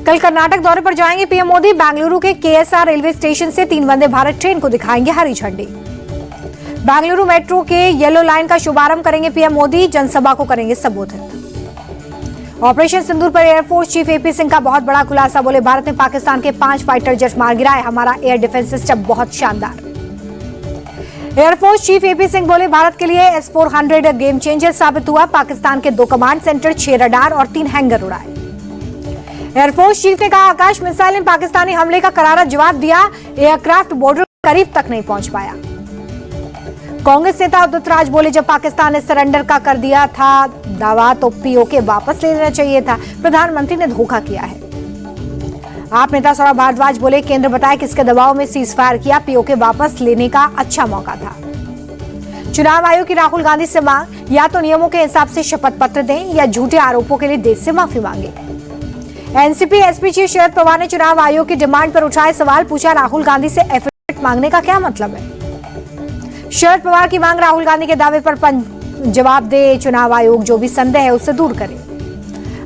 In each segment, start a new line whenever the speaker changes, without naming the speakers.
कल कर्नाटक दौरे पर जाएंगे पीएम मोदी। बेंगलुरु के केएसआर रेलवे स्टेशन से 3 वंदे भारत ट्रेन को दिखाएंगे हरी झंडी। बेंगलुरु मेट्रो के येलो लाइन का शुभारंभ करेंगे पीएम मोदी। जनसभा को करेंगे संबोधित। ऑपरेशन सिंदूर पर एयरफोर्स चीफ एपी सिंह का बहुत बड़ा खुलासा। बोले, भारत ने पाकिस्तान के 5 फाइटर जेट मार गिराए, हमारा एयर डिफेंस सिस्टम बहुत शानदार। एयरफोर्स चीफ एपी सिंह बोले, भारत के लिए S-400 गेम चेंजर साबित हुआ। पाकिस्तान के 2 कमांड सेंटर, 6 रडार और 3 हैंगर उड़ाए। एयरफोर्स चीफ ने कहा, आकाश मिसाइल ने पाकिस्तानी हमले का करारा जवाब दिया। एयरक्राफ्ट बॉर्डर करीब तक नहीं पहुंच पाया। कांग्रेस नेता उदित राज बोले, जब पाकिस्तान ने सरेंडर का कर दिया था दावा तो पीओके वापस ले लेना चाहिए था। प्रधानमंत्री ने धोखा किया है। आप नेता सौरभ भारद्वाज बोले, केंद्र बताए किसके दबाव में सीज फायर किया, पीओके वापस लेने का अच्छा मौका था। चुनाव आयोग की राहुल गांधी से मांग, या तो नियमों के हिसाब से शपथ पत्र दें या झूठे आरोपों के लिए देश से माफी मांगे। NCP SP chief Sharad Pawar ने चुनाव आयोग की डिमांड पर उठाए सवाल। पूछा, राहुल गांधी से एफिडेविट मांगने का क्या मतलब है। शरद पवार की मांग, राहुल गांधी के दावे पर जवाब दे चुनाव आयोग, जो भी संदेह है उससे दूर करे।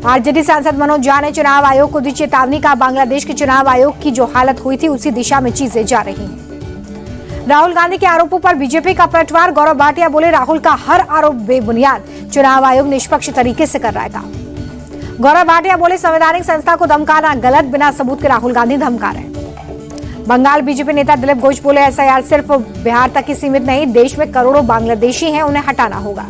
आरजेडी सांसद मनोज झा ने चुनाव आयोग को दी चेतावनी। का बांग्लादेश के चुनाव आयोग की जो हालत हुई थी उसी दिशा में चीजें जा रही हैं। राहुल गांधी के आरोपों पर बीजेपी का पलटवार। गौरव भाटिया बोले, राहुल का हर आरोप बेबुनियाद, चुनाव आयोग निष्पक्ष तरीके से कर रहा है काम। गौरव भाटिया बोले, संवैधानिक संस्था को धमकाना गलत, बिना सबूत के राहुल गांधी धमका रहे हैं। बंगाल बीजेपी नेता दिलीप घोष बोले, एसआईआर सिर्फ बिहार तक ही सीमित नहीं, देश में करोड़ों बांग्लादेशी हैं, उन्हें हटाना होगा।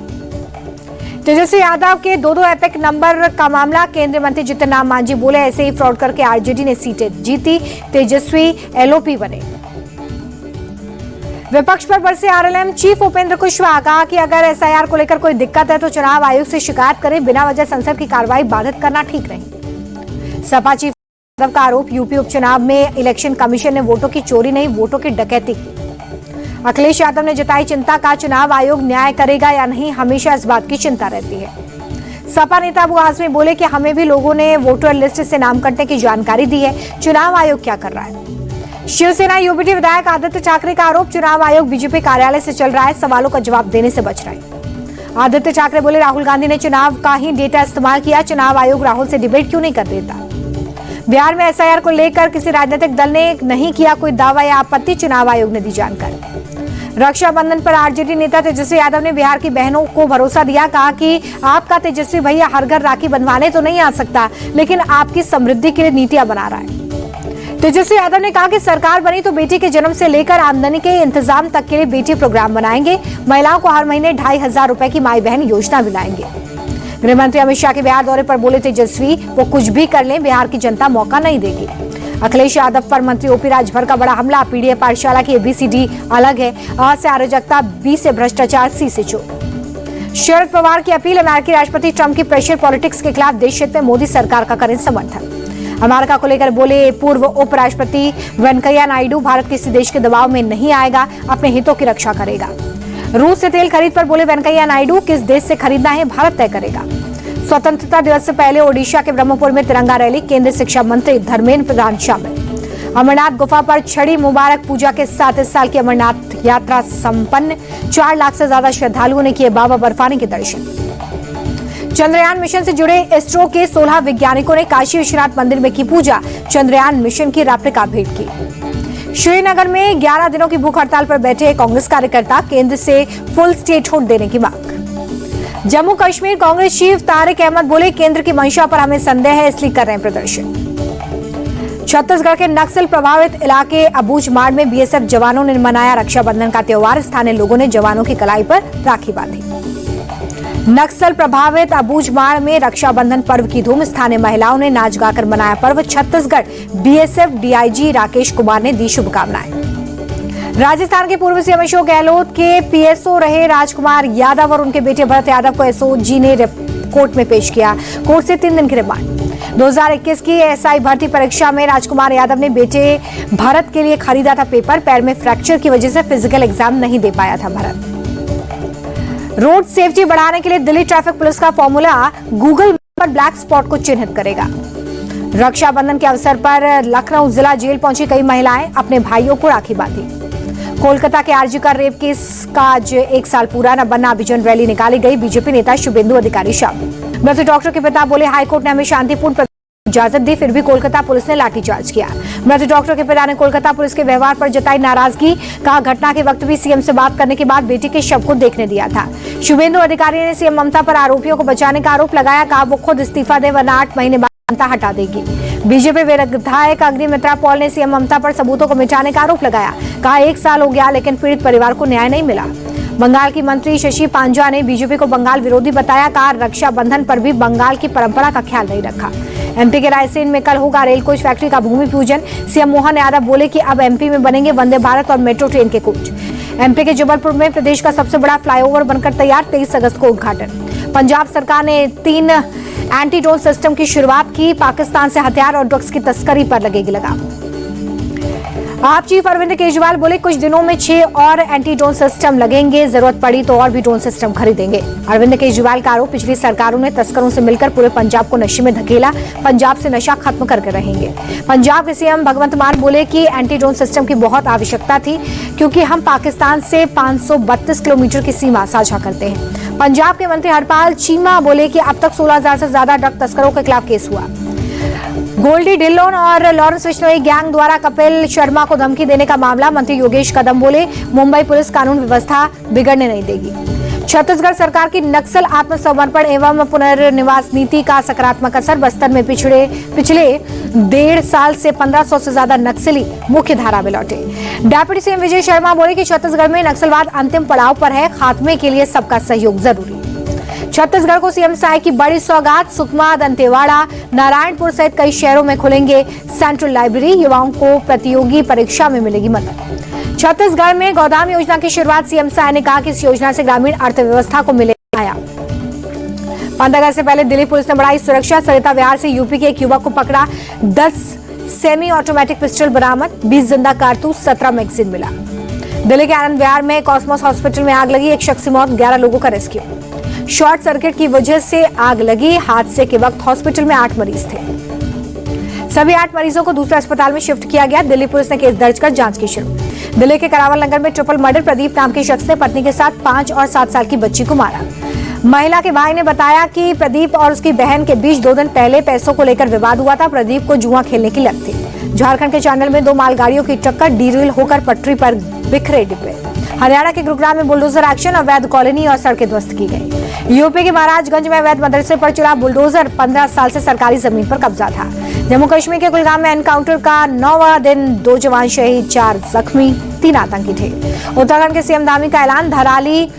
तेजस्वी यादव के 2 एपिक नंबर का मामला। केंद्रीय मंत्री जितन राम मांझी बोले, ऐसे ही फ्रॉड करके आरजेडी ने सीटें जीती, तेजस्वी एलओपी बने। विपक्ष पर बरसे आरएलएम चीफ उपेंद्र कुशवाहा। कहा कि अगर एसआईआर को लेकर कोई दिक्कत है तो चुनाव आयोग से शिकायत करें, बिना वजह संसद की कार्रवाई बाधित करना ठीक नहीं। सपा चीफ यादव का आरोप, यूपी उपचुनाव में इलेक्शन कमीशन ने वोटों की चोरी नहीं, वोटों की डकैती की। अखिलेश यादव ने जताई चिंता। का चुनाव आयोग न्याय करेगा या नहीं, हमेशा इस बात की चिंता रहती है। सपा नेता अबू आजमी बोले कि हमें भी लोगों ने वोटर लिस्ट से नाम कटने की जानकारी दी है, चुनाव आयोग क्या कर रहा है। शिवसेना यूबीटी विधायक आदित्य ठाकरे का आरोप, चुनाव आयोग बीजेपी कार्यालय से चल रहा है, सवालों का जवाब देने से बच रहा है। आदित्य ठाकरे बोले, राहुल गांधी ने चुनाव का ही डेटा इस्तेमाल किया, चुनाव आयोग राहुल से डिबेट क्यों नहीं कर देता। बिहार में एसआईआर को लेकर किसी राजनीतिक दल ने नहीं किया कोई दावा या आपत्ति, चुनाव आयोग ने दी जानकारी। रक्षाबंधन पर आरजेडी नेता तेजस्वी यादव ने बिहार की बहनों को भरोसा दिया। कहा कि आपका तेजस्वी भैया हर घर राखी बंधवाने तो नहीं आ सकता, लेकिन आपकी समृद्धि के लिए नीतियां बना रहा है। तेजस्वी यादव ने कहा कि सरकार बनी तो बेटी के जन्म से लेकर आमदनी के इंतजाम तक के लिए बेटी प्रोग्राम बनाएंगे। महिलाओं को हर महीने 2500 रुपए की माई बहन योजना भी लाएंगे। गृह मंत्री अमित शाह के बिहार दौरे पर बोले तेजस्वी, वो कुछ भी कर लें, बिहार की जनता मौका नहीं देगी। अखिलेश यादव पर मंत्री ओपी राजभर का बड़ा हमला। पीडीए पाठशाला की ABCD अलग है, अ से अराजकता, बी से भ्रष्टाचार, सी से चोर। शरद पवार की अपील, अमेरिकी राष्ट्रपति ट्रंप की प्रेशर पॉलिटिक्स के खिलाफ देश हित में मोदी सरकार का करें समर्थन। अमेरिका को लेकर बोले पूर्व उपराष्ट्रपति वेंकैया नायडू, भारत किसी देश के दबाव में नहीं आएगा, अपने हितों की रक्षा करेगा। रूस से तेल खरीद पर बोले वेंकैया नायडू, किस देश से खरीदना है भारत तय करेगा। स्वतंत्रता दिवस से पहले ओडिशा के ब्रह्मपुर में तिरंगा रैली, केंद्रीय शिक्षा मंत्री धर्मेंद्र प्रधान शामिल। अमरनाथ गुफा पर छड़ी मुबारक पूजा के साथ इस साल की अमरनाथ यात्रा संपन्न। 4 लाख से ज्यादा श्रद्धालुओं ने किए बाबा बर्फानी के दर्शन। चंद्रयान मिशन से जुड़े इसरो के 16 वैज्ञानिकों ने काशी विश्वनाथ मंदिर में की पूजा। चंद्रयान मिशन की रेप्लिका भेंट की। श्रीनगर में 11 दिनों की भूख हड़ताल पर बैठे कांग्रेस कार्यकर्ता, केंद्र से फुल स्टेटहुड देने की मांग। जम्मू कश्मीर कांग्रेस चीफ तारिक अहमद बोले, केंद्र की मंशा पर हमें संदेह है, इसलिए कर रहे हैं प्रदर्शन। छत्तीसगढ़ के नक्सल प्रभावित इलाके अबूझमाड़ में बीएसएफ जवानों ने मनाया रक्षाबंधन का त्योहार। स्थानीय लोगों ने जवानों की कलाई पर राखी बांधी। नक्सल प्रभावित अबूझमाड़ में रक्षाबंधन पर्व की धूम, स्थानीय महिलाओं ने नाच गाकर मनाया पर्व। छत्तीसगढ़ बीएसएफ डीआईजी राकेश कुमार ने दी शुभकामनाएं। राजस्थान के पूर्व सीएम अशोक गहलोत के पीएसओ रहे राजकुमार यादव और उनके बेटे भरत यादव को एसओजी ने कोर्ट में पेश किया। कोर्ट से 3 दिन की रिमांड। 2021 की एसआई भर्ती परीक्षा में राजकुमार यादव ने बेटे भरत के लिए खरीदा था पेपर। पैर में फ्रैक्चर की वजह से फिजिकल एग्जाम नहीं दे पाया था भरत। रोड सेफ्टी बढ़ाने के लिए दिल्ली ट्रैफिक पुलिस का फॉर्मूला गूगल पर ब्लैक स्पॉट को चिन्हित करेगा। रक्षाबंधन के अवसर पर लखनऊ जिला जेल पहुंची कई महिलाएं, अपने भाइयों को राखी बांधी। कोलकाता के आरजी कर रेप केस का आज 1 साल पूरा न बनना अभियान रैली निकाली गई। बीजेपी नेता शुभेंदु अधिकारी शामिल। मृत डॉक्टर के पिता बोले, हाईकोर्ट ने हमें शांतिपूर्ण इजाजत दी, फिर भी कोलकाता पुलिस ने लाठीचार्ज किया। मृत डॉक्टर के पिता ने कोलकाता पुलिस के व्यवहार पर जताई नाराजगी। कहा, घटना के वक्त भी सीएम से बात करने के बाद बेटी के शव को देखने दिया था। शुभेंदु अधिकारी ने सीएम ममता पर आरोपियों को बचाने का आरोप लगाया। कहा, वो खुद इस्तीफा दे वरना 8 महीने बाद ममता हटा देगी। बीजेपी विधायक अग्निमित्रा पॉल ने सीएम ममता पर सबूतों को मिटाने का आरोप लगाया। कहा, 1 साल हो गया लेकिन पीड़ित परिवार को न्याय नहीं मिला। बंगाल की मंत्री शशि पांजा ने बीजेपी को बंगाल विरोधी बताया। कहा, रक्षाबंधन पर भी बंगाल की परंपरा का ख्याल नहीं रखा। एमपी के रायसेन में कल होगा रेल कोच फैक्ट्री का भूमि पूजन। सीएम मोहन यादव बोले कि अब एमपी में बनेंगे वंदे भारत और मेट्रो ट्रेन के कोच। एमपी के जबलपुर में प्रदेश का सबसे बड़ा फ्लाईओवर बनकर तैयार, 23 अगस्त को उद्घाटन। पंजाब सरकार ने 3 एंटी ड्रोन सिस्टम की शुरुआत की। पाकिस्तान से हथियार और ड्रग्स की तस्करी पर लगेगी लगाम। आप चीफ अरविंद केजरीवाल बोले, कुछ दिनों में 6 और एंटी ड्रोन सिस्टम लगेंगे, जरूरत पड़ी तो और भी ड्रोन सिस्टम खरीदेंगे। अरविंद केजरीवाल का आरोप, पिछली सरकारों ने तस्करों से मिलकर पूरे पंजाब को नशे में धकेला, पंजाब से नशा खत्म करके रहेंगे। पंजाब के सीएम भगवंत मान बोले कि एंटी ड्रोन सिस्टम की बहुत आवश्यकता थी क्योंकि हम पाकिस्तान से 532 किलोमीटर की सीमा साझा करते हैं। पंजाब के मंत्री हरपाल चीमा बोले कि अब तक 16,000 से ज्यादा ड्रग तस्करों के खिलाफ केस हुआ। गोल्डी डिल्लोन और लॉरेंस बिश्नोई गैंग द्वारा कपिल शर्मा को धमकी देने का मामला, मंत्री योगेश कदम बोले, मुंबई पुलिस कानून व्यवस्था बिगड़ने नहीं देगी। छत्तीसगढ़ सरकार की नक्सल आत्मसमर्पण एवं पुनर्निवास नीति का सकारात्मक असर, बस्तर में पिछले 1.5 साल से 1500 से ज्यादा नक्सली मुख्य धारा में लौटे। डिप्टी सीएम विजय शर्मा बोले कि छत्तीसगढ़ में नक्सलवाद अंतिम पड़ाव पर है, खात्मे के लिए सबका सहयोग जरूरी। छत्तीसगढ़ को सीएम साय की बड़ी सौगात, सुकमा, दंतेवाड़ा, नारायणपुर सहित कई शहरों में खुलेंगे सेंट्रल लाइब्रेरी, युवाओं को प्रतियोगी परीक्षा में मिलेगी मदद। छत्तीसगढ़ में गोदाम योजना की शुरुआत, सीएम साय ने कहा कि इस योजना से ग्रामीण अर्थव्यवस्था को मिलेगा आया। 15 अगस्त से पहले दिल्ली पुलिस ने बढ़ाई सुरक्षा, सरिता विहार से यूपी के एक युवक को पकड़ा, 10 सेमी ऑटोमेटिक पिस्टल बरामद, 20 जिंदा कारतूस, 17 मैगजीन मिला। दिल्ली के आनंद विहार में कॉस्मोस हॉस्पिटल में आग लगी, 1 शख्स की मौत, 11 लोगों का रेस्क्यू। शॉर्ट सर्किट की वजह से आग लगी, हादसे के वक्त हॉस्पिटल में 8 मरीज थे। सभी 8 मरीजों को दूसरे अस्पताल में शिफ्ट किया गया। दिल्ली पुलिस ने केस दर्ज कर जांच की शुरू। दिल्ली के करावल नगर में ट्रिपल मर्डर, प्रदीप नाम के शख्स ने पत्नी के साथ 5 और 7 साल की बच्ची को मारा। महिला के भाई ने बताया कि प्रदीप और उसकी बहन के बीच 2 दिन पहले पैसों को लेकर विवाद हुआ था। प्रदीप को जुआ खेलने की लत थी। झारखंड के चांडल में 2 मालगाड़ियों की टक्कर, डीरेल होकर पटरी पर बिखरे डिब्बे। हरियाणा के गुरुग्राम में बुलडोजर एक्शन, अवैध कॉलोनी और सड़कें ध्वस्त की गई। यूपी के महाराजगंज में अवैध मदरसे पर चला बुलडोजर, 15 साल से सरकारी जमीन पर कब्जा था। जम्मू कश्मीर के कुलगाम में एनकाउंटर का 9वां दिन, 2 जवान शहीद, 4 जख्मी, 3 आतंकी थे। उत्तराखंड के सीएम धामी का ऐलान, धराली,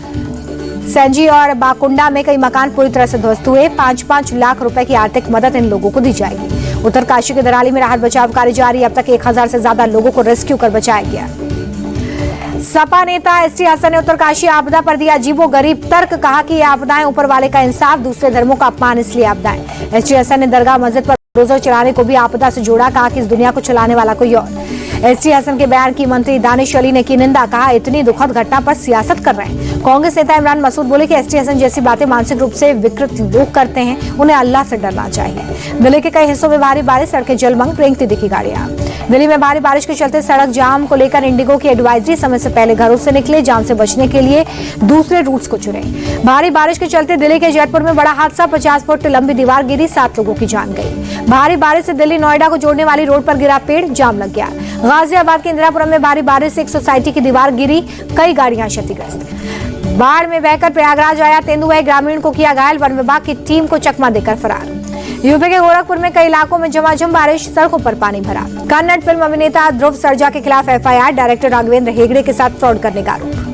सेंजी और बाकुंडा में कई मकान पूरी तरह से ध्वस्त हुए। 5-5 लाख रुपए की आर्थिक मदद इन लोगों को दी जाएगी। उत्तरकाशी के धराली में राहत बचाव कार्य जारी, अब तक 1000 से ज्यादा लोगों को रेस्क्यू कर बचाया गया। सपा नेता एसटी हसन ने उत्तरकाशी आपदा पर दिया अजीबोगरीब तर्क, कहा कि ये आपदाएं ऊपर वाले का इंसाफ, दूसरे धर्मों का अपमान, इसलिए आपदाएं। एसटी हसन ने दरगाह मस्जिद पर बुलडोजर चलाने को भी आपदा से जोड़ा, कहा कि इस दुनिया को चलाने वाला कोई और। एसटी हसन के बयान की मंत्री दानिश अली ने की निंदा, कहा इतनी दुखद घटना पर सियासत कर रहे हैं। कांग्रेस नेता इमरान मसूद बोले कि एसटी हसन जैसी बातें मानसिक रूप से विकृत लोग करते हैं, उन्हें अल्लाह से डरना चाहिए। दिल्ली के कई हिस्सों में भारी बारिश, सड़कें जलमग्न, रेंगती दिखी गाड़ियां। दिल्ली में भारी बारिश के चलते सड़क जाम को लेकर इंडिगो की एडवाइजरी, समय से पहले घरों से निकले, जाम से बचने के लिए दूसरे रूट्स को चुने। भारी बारिश के चलते दिल्ली के जैतपुर में बड़ा हादसा, 50 फुट लंबी दीवार गिरी, 7 लोगों की जान गई। भारी बारिश से दिल्ली नोएडा को जोड़ने वाली रोड पर गिरा पेड़, जाम लग गया। गाजियाबाद के इंदिरापुरम में भारी बारिश से एक सोसाइटी की दीवार गिरी, कई गाड़ियां क्षतिग्रस्त। बाढ़ में बहकर प्रयागराज आया तेंदुआ, ग्रामीण को किया घायल, वन विभाग की टीम को चकमा देकर फरार। यूपी के गोरखपुर में कई इलाकों में झमाझम बारिश, सड़कों पर पानी भरा। कन्नड़ फिल्म अभिनेता ध्रुव सर्जा के खिलाफ एफआईआर, डायरेक्टर राघवेंद्र हेगड़े के साथ फ्रॉड करने का आरोप।